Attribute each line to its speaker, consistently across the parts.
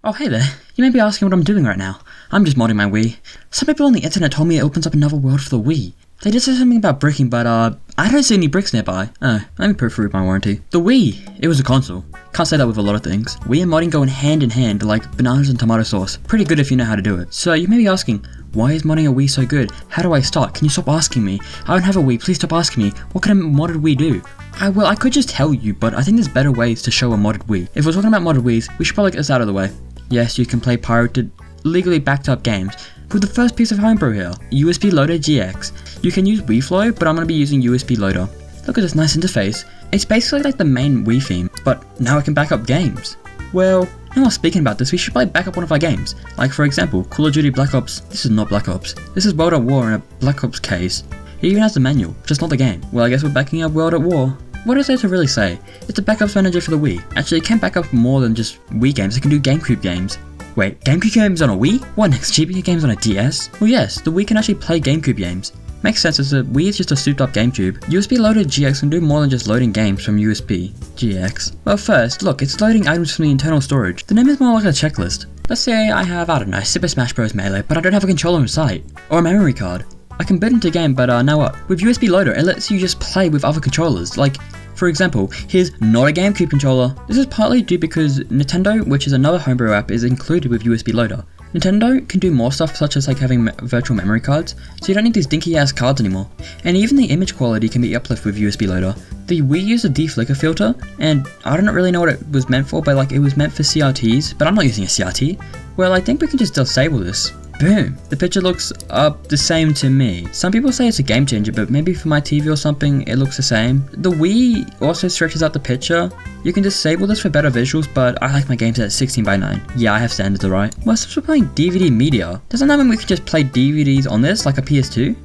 Speaker 1: Oh hey there, you may be asking what I'm doing right now. I'm just modding my Wii. Some people on the internet told me it opens up another world for the Wii. They did say something about bricking, but I don't see any bricks nearby. Oh, let me prove my warranty. The Wii, it was a console. Can't say that with a lot of things. Wii and modding go hand in hand like bananas and tomato sauce. Pretty good if you know how to do it. So you may be asking, why is modding a Wii so good? How do I start? Can you stop asking me? I don't have a Wii, please stop asking me. What can a modded Wii do? I could just tell you, but I think there's better ways to show a modded Wii. If we're talking about modded Wiis, we should probably get this out of the way. Yes, you can play pirated, legally backed up games. With the first piece of Homebrew here, USB Loader GX. You can use WiiFlow, but I'm going to be using USB Loader. Look at this nice interface. It's basically like the main Wii theme, but now it can back up games. Well, now while speaking about this, we should probably back up one of our games. Like for example, Call of Duty Black Ops. This is not Black Ops. This is World at War in a Black Ops case. It even has the manual, just not the game. Well, I guess we're backing up World at War. What is there to really say? It's a backups manager for the Wii. Actually, it can back up more than just Wii games, it can do GameCube games. Wait, GameCube games on a Wii? What next, GBA games on a DS? Well yes, the Wii can actually play GameCube games. Makes sense as the Wii is just a souped up GameCube. USB Loader GX can do more than just loading games from USB GX. Well first, look, it's loading items from the internal storage. The name is more like a checklist. Let's say I have, I don't know, Super Smash Bros. Melee, but I don't have a controller in sight. Or a memory card. I can boot into game, but now what? With USB Loader, it lets you just play with other controllers. Like, for example, here's not a GameCube controller. This is partly due because Nintendo, which is another homebrew app, is included with USB Loader. Nintendo can do more stuff such as like having virtual memory cards, so you don't need these dinky ass cards anymore. And even the image quality can be uplifted with USB Loader. The Wii used a deflicker filter, and I don't really know what it was meant for, but like it was meant for CRTs, but I'm not using a CRT. Well, I think we can just disable this. Boom! The picture looks the same to me. Some people say it's a game changer, but maybe for my TV or something, it looks the same. The Wii also stretches out the picture. You can disable this for better visuals, but I like my games at 16:9. Yeah, I have standards, alright. Well, since we're playing DVD media, doesn't that mean we can just play DVDs on this, like a PS2?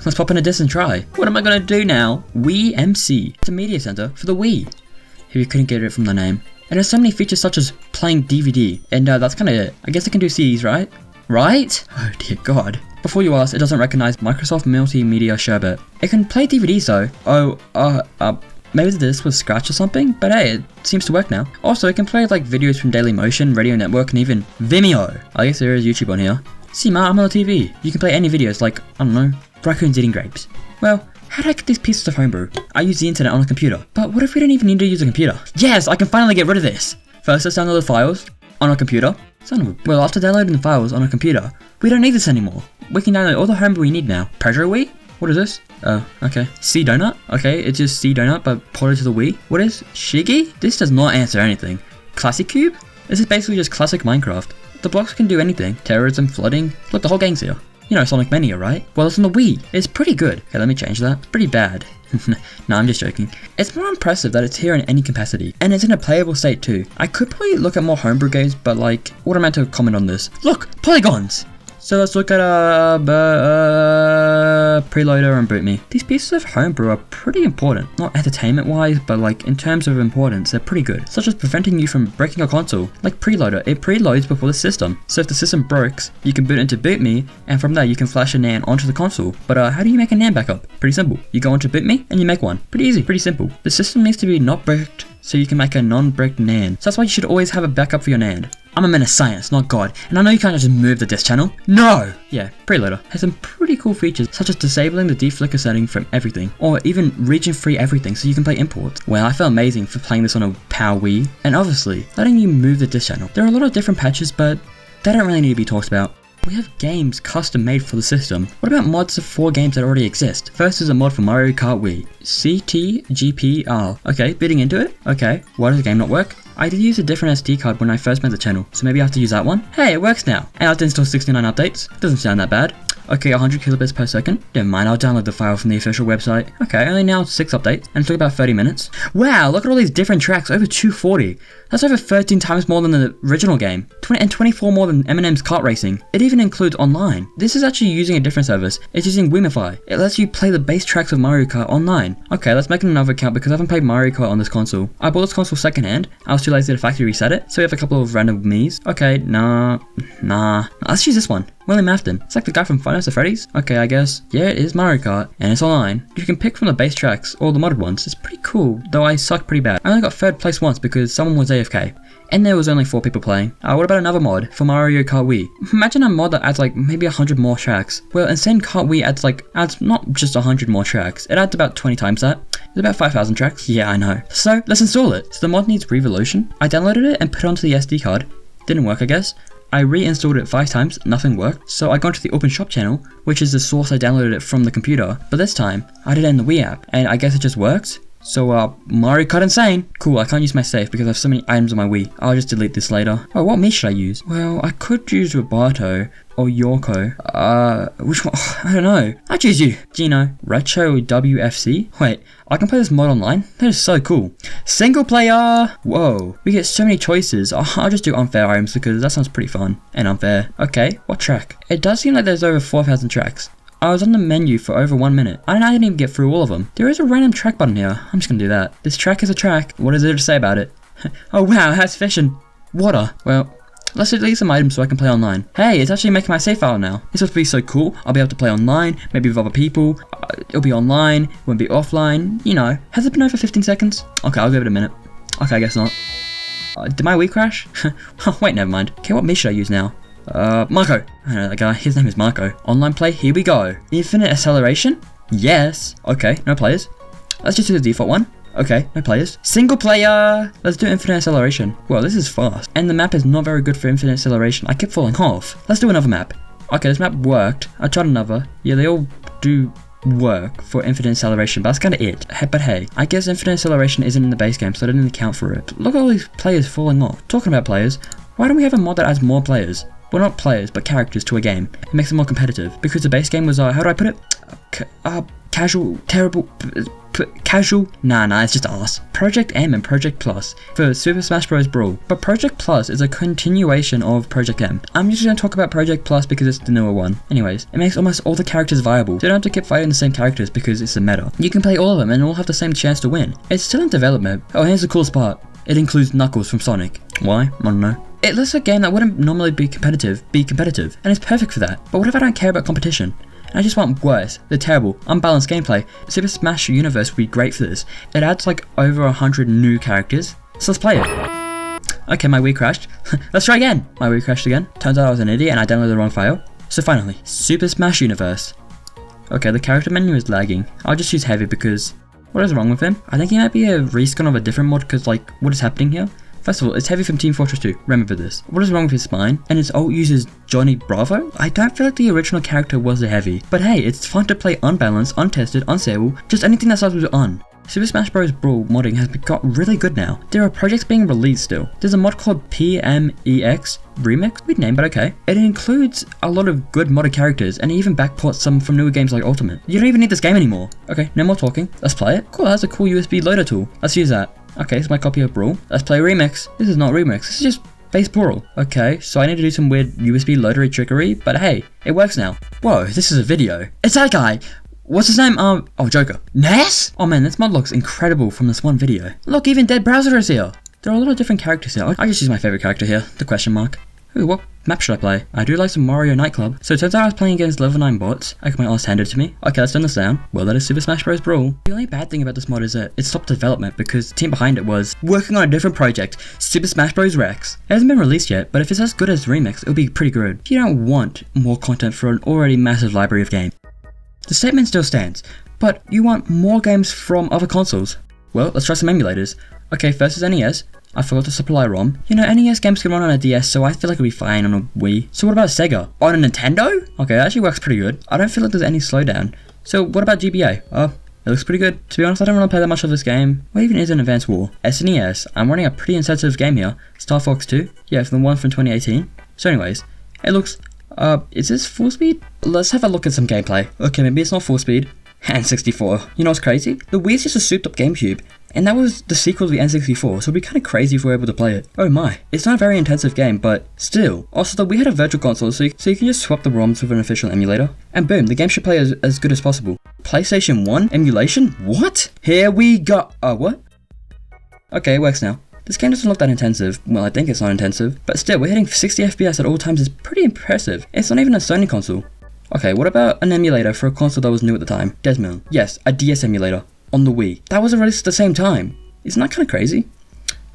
Speaker 1: Let's pop in a disc and try. What am I gonna do now? Wii MC. It's a media center for the Wii. If you couldn't get it from the name. It has so many features such as playing DVD, and that's kinda it. I guess it can do CDs, right? Right? Oh dear god. Before you ask, it doesn't recognize Microsoft Multimedia Sherbet. It can play DVDs though. Maybe the disc was scratched or something, but hey, it seems to work now. Also, it can play like videos from Daily Motion, Radio Network, and even Vimeo. I guess there is YouTube on here. See, Ma, I'm on the TV. You can play any videos like, I don't know, raccoons eating grapes. Well, how do I get these pieces of Homebrew? I use the internet on a computer. But what if we don't even need to use a computer? Yes, I can finally get rid of this! First, let's download the files on a computer. Well, after downloading the files on a computer, we don't need this anymore. We can download all the Homebrew we need now. Pressure Wii? What is this? Oh, okay. C Donut? Okay, it's just C Donut but ported to the Wii. What is Shiggy? This does not answer anything. Classic Cube? This is basically just classic Minecraft. The blocks can do anything. Terrorism, flooding. Look, the whole gang's here. You know, Sonic Mania, right? Well, it's on the Wii. It's pretty good. Okay, let me change that. It's pretty bad. No, I'm just joking. It's more impressive that it's here in any capacity, and it's in a playable state too. I could probably look at more homebrew games, but like, what am I meant to comment on this? Look! Polygons! So let's look at preloader and boot me. These pieces of homebrew are pretty important. Not entertainment wise, but like in terms of importance, they're pretty good. Such as preventing you from breaking a console. Like preloader, it preloads before the system. So if the system breaks, you can boot into boot me, and from there you can flash a NAND onto the console. But how do you make a NAND backup? Pretty simple. You go into boot me and you make one. Pretty easy, pretty simple. The system needs to be not bricked, so you can make a non-bricked NAND. So that's why you should always have a backup for your NAND. I'm a man of science, not God, and I know you can't just move the disk channel. No! Yeah, preloader has some pretty cool features, such as disabling the deflicker setting from everything, or even region-free everything so you can play imports. Well, I feel amazing for playing this on a Power Wii, and obviously, letting you move the disk channel. There are a lot of different patches, but they don't really need to be talked about. We have games custom made for the system. What about mods of 4 games that already exist? First is a mod for Mario Kart Wii. CTGPR. Okay, bidding into it. Okay, why does the game not work? I did use a different SD card when I first made the channel, so maybe I have to use that one? Hey, it works now. And I have to install 69 updates. Doesn't sound that bad. Okay, 100 kilobits per second. Never mind, I'll download the file from the official website. Okay, only now 6 updates, and it took about 30 minutes. Wow, look at all these different tracks, over 240. That's over 13 times more than the original game, and 24 more than Eminem's kart racing. It even includes online. This is actually using a different service. It's using Wimify. It lets you play the base tracks of Mario Kart online. Okay, let's make another account because I haven't played Mario Kart on this console. I bought this console secondhand. I was too lazy to factory reset it, so we have a couple of random Miis. Okay, nah. Let's use this one. William Afton. It's like the guy from Five Nights at Freddy's. Okay, I guess. Yeah, it is Mario Kart, and it's online. You can pick from the base tracks or the modded ones. It's pretty cool, though I suck pretty bad. I only got 3rd place once because someone was AFK. and there was only 4 people playing. What about another mod for Mario Kart Wii? Imagine a mod that adds like maybe 100 more tracks. Well, Insane Kart Wii adds not just 100 more tracks, it adds about 20 times that. It's about 5,000 tracks. Yeah, I know. So let's install it. So the mod needs Revolution. I downloaded it and put it onto the SD card. Didn't work, I guess. I reinstalled it 5 times, nothing worked, so I got to the Open Shop channel, which is the source I downloaded it from the computer, but this time, I did it in the Wii app, and I guess it just worked. So, Mario Kart Insane! Cool, I can't use my save because I have so many items on my Wii. I'll just delete this later. Oh, what Mii should I use? Well, I could use Roboto or Yorko. Which one? I don't know. I choose you. Gino. Retro WFC? Wait, I can play this mod online? That is so cool. Single player! Whoa, we get so many choices. I'll just do unfair items because that sounds pretty fun. And unfair. Okay, what track? It does seem like there's over 4,000 tracks. I was on the menu for over 1 minute. I didn't even get through all of them. There is a random track button here. I'm just gonna do that. This track is a track. What is there to say about it? Oh wow, it has fish and water. Well, let's delete some items so I can play online. Hey, it's actually making my save file now. This will be so cool. I'll be able to play online, maybe with other people. It'll be online, it won't be offline. You know, has it been over 15 seconds? Okay, I'll give it a minute. Okay, I guess not. Did my Wii crash? Oh, wait, never mind. Okay, what Mii should I use now? Marco. I know that guy. His name is Marco. Online play, here we go. Infinite acceleration? Yes. Okay, no players. Let's just do the default one. Okay, no players. Single player! Let's do infinite acceleration. Well, this is fast. And the map is not very good for infinite acceleration. I kept falling off. Let's do another map. Okay, this map worked. I tried another. Yeah, they all do work for infinite acceleration, but that's kind of it. But hey, I guess infinite acceleration isn't in the base game, so I didn't account for it. Look at all these players falling off. Talking about players, why don't we have a mod that adds more players? Well, not players, but characters to a game. It makes it more competitive. Because the base game was, how do I put it? Casual, terrible, casual? Nah, it's just arse. Project M and Project Plus for Super Smash Bros. Brawl. But Project Plus is a continuation of Project M. I'm just gonna talk about Project Plus because it's the newer one. Anyways, it makes almost all the characters viable. So you don't have to keep fighting the same characters because it's a meta. You can play all of them and all have the same chance to win. It's still in development. Oh, here's the coolest part. It includes Knuckles from Sonic. Why? I don't know. It lets a game that wouldn't normally be competitive, and it's perfect for that. But what if I don't care about competition? And I just want worse, the terrible, unbalanced gameplay? Super Smash Universe would be great for this. It adds like over 100 new characters, so let's play it. Okay, my Wii crashed. Let's try again! My Wii crashed again. Turns out I was an idiot and I downloaded the wrong file. So finally, Super Smash Universe. Okay, the character menu is lagging. I'll just use heavy because... what is wrong with him? I think he might be a reskin of a different mod because like, what is happening here? First of all, it's Heavy from Team Fortress 2, remember this. What is wrong with his spine? And his ult uses Johnny Bravo? I don't feel like the original character was a Heavy. But hey, it's fun to play unbalanced, untested, unstable, just anything that starts with un. Super Smash Bros. Brawl modding has got really good now. There are projects being released still. There's a mod called PMEX Remix, weird name, but okay. It includes a lot of good modded characters and it even backports some from newer games like Ultimate. You don't even need this game anymore. Okay, no more talking. Let's play it. Cool, that's a cool USB loader tool. Let's use that. Okay, it's my copy of Brawl. Let's play Remix. This is not Remix, this is just base Brawl. Okay, so I need to do some weird USB loadery trickery, but hey, it works now. Whoa, this is a video. It's that guy! What's his name? Oh, Joker. Ness? Oh man, this mod looks incredible from this one video. Look, even Dead Browser is here. There are a lot of different characters here. I just use my favorite character here, the question mark. Ooh, what map should I play? I do like some Mario Nightclub. So it turns out I was playing against level 9 bots. I got my ass handed to me. Okay, let's turn this down. Well, that is Super Smash Bros. Brawl. The only bad thing about this mod is that it stopped development because the team behind it was working on a different project, Super Smash Bros. Rex. It hasn't been released yet, but if it's as good as Remix, it'll be pretty good. You don't want more content for an already massive library of games. The statement still stands, but you want more games from other consoles. Well, let's try some emulators. Okay, first is NES. I forgot to supply ROM. You know, NES games can run on a DS, so I feel like it'll be fine on a Wii. So what about Sega? On a Nintendo? Okay, that actually works pretty good. I don't feel like there's any slowdown. So what about GBA? It looks pretty good. To be honest, I don't really play that much of this game. What even is an Advance War? SNES. I'm running a pretty insensitive game here. Star Fox 2. Yeah, from the one from 2018. So anyways, it looks... is this full speed? Let's have a look at some gameplay. Okay, maybe it's not full speed. And 64. You know what's crazy? The Wii is just a souped up GameCube. And that was the sequel to the N64, so it'd be kind of crazy if we were able to play it. Oh my. It's not a very intensive game, but still. Also, the Wii had a virtual console, so you can just swap the ROMs with an official emulator. And boom, the game should play as good as possible. PlayStation 1 emulation? What? Here we go. What? Okay, it works now. This game doesn't look that intensive. Well, I think it's not intensive. But still, we're hitting 60 FPS at all times is pretty impressive. It's not even a Sony console. Okay, what about an emulator for a console that was new at the time? Desmond. Yes, a DS emulator. On the Wii. That was released at the same time. Isn't that kind of crazy?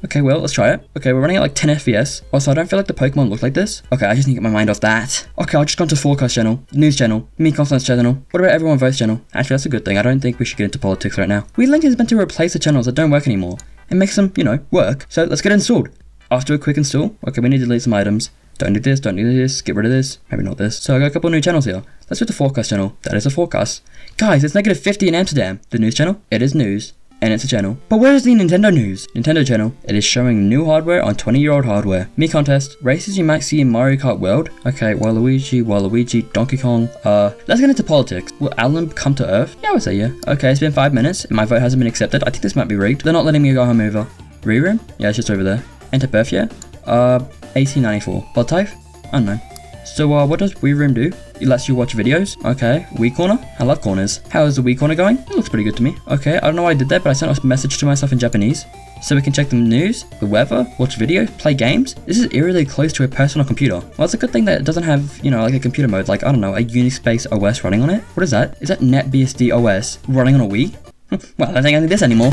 Speaker 1: Okay, well, let's try it. Okay, we're running at like 10 FPS. Also, I don't feel like the Pokemon look like this. Okay, I just need to get my mind off that. Okay, I'll just go into forecast channel, news channel, me confidence channel. What about everyone votes channel? Actually, that's a good thing. I don't think we should get into politics right now. WeLink is meant to replace the channels that don't work anymore and makes them, work. So let's get it installed. After a quick install, okay, we need to delete some items. Don't do this, don't do this, get rid of this, maybe not this. So I got a couple of new channels here. Let's do the forecast channel. That is a forecast. Guys, it's negative 50 in Amsterdam. The news channel, it is news. And it's a channel. But where is the Nintendo news? Nintendo channel. It is showing new hardware on 20-year-old hardware. Me contest. Races you might see in Mario Kart World. Okay, Waluigi, Donkey Kong. Let's get into politics. Will Alan come to Earth? Yeah, I would say yeah. Okay, it's been 5 minutes and my vote hasn't been accepted. I think this might be rigged. They're not letting me go home over. Reroom? Yeah, it's just over there. Enter birth year? 1894. Blood type? I don't know. So what does WeRoom do? It lets you watch videos. Okay, Wii Corner. I love corners. How is the Wii Corner going? It looks pretty good to me. Okay, I don't know why I did that, but I sent a message to myself in Japanese. So we can check the news, the weather, watch videos, play games. This is eerily close to a personal computer. Well, it's a good thing that it doesn't have, like a computer mode, like, I don't know, a Unix-based OS running on it. What is that? Is that NetBSD OS running on a Wii? Well, I don't think I need this anymore.